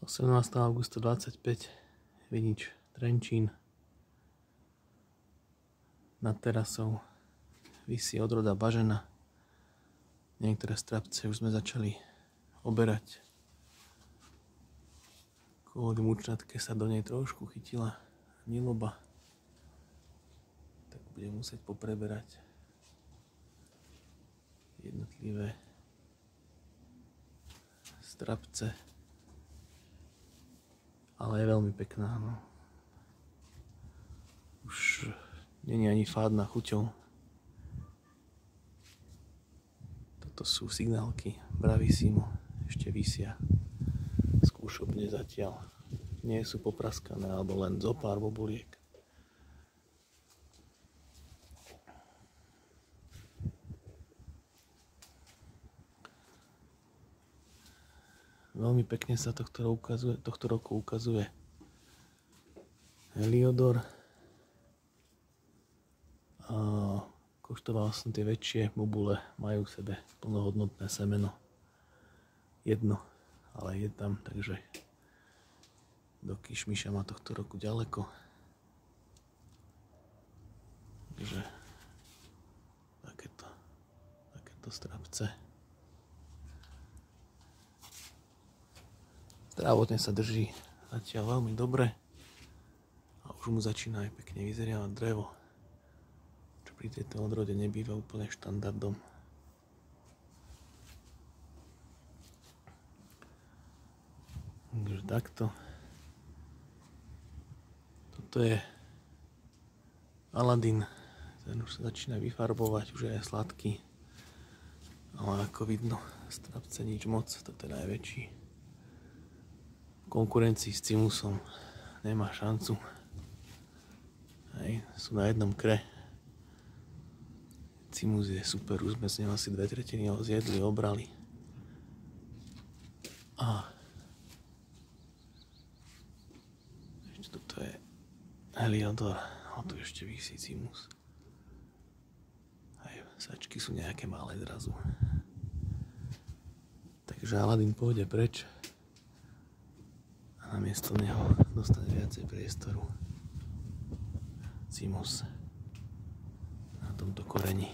18. augusta 25, Vinič, Trenčín. Nad terasou visí odroda bažena. Niektoré strapce už sme začali oberať. Kvôli mučnatke sa do nej trošku chytila hniloba. Tak budem musieť popreberať jednotlivé strapce. Ale je veľmi pekná, no. Už nie je ani fádna chuťou. Toto sú signálky Bravissimo, ešte visia skúšobne zatiaľ. Nie sú popraskané, alebo len zo pár bobuliek. Veľmi pekne sa tohto roku ukazuje Heliodor. Koštoval som tie väčšie bobule, majú v sebe plnohodnotné semeno. Jedno, ale je tam, takže do kišmiša má tohto roku ďaleko. Takže takéto strapce. Zdravotne sa drží zatiaľ veľmi dobre a už mu začína aj pekne vyzerávať drevo, čo pri tejto odrode nebýva úplne štandardom. Takže takto. Toto je Aladin, ten už sa začína vyfarbovať, už je aj sladký, ale ako vidno, strapce nič moc, toto je najväčší. V konkurencii s Cimusom nemá šancu. Hej, sú na jednom kre. Cimus je super, už sme z neho asi 2/3 ho zjedli, obrali. A ešte toto je Heliodor, a tu ešte visí Cimus. Aj sačky sú nejaké malé zrazu. Takže Aladin pôjde preč. A namiesto neho dostane viacej priestoru Cimus na tomto koreni.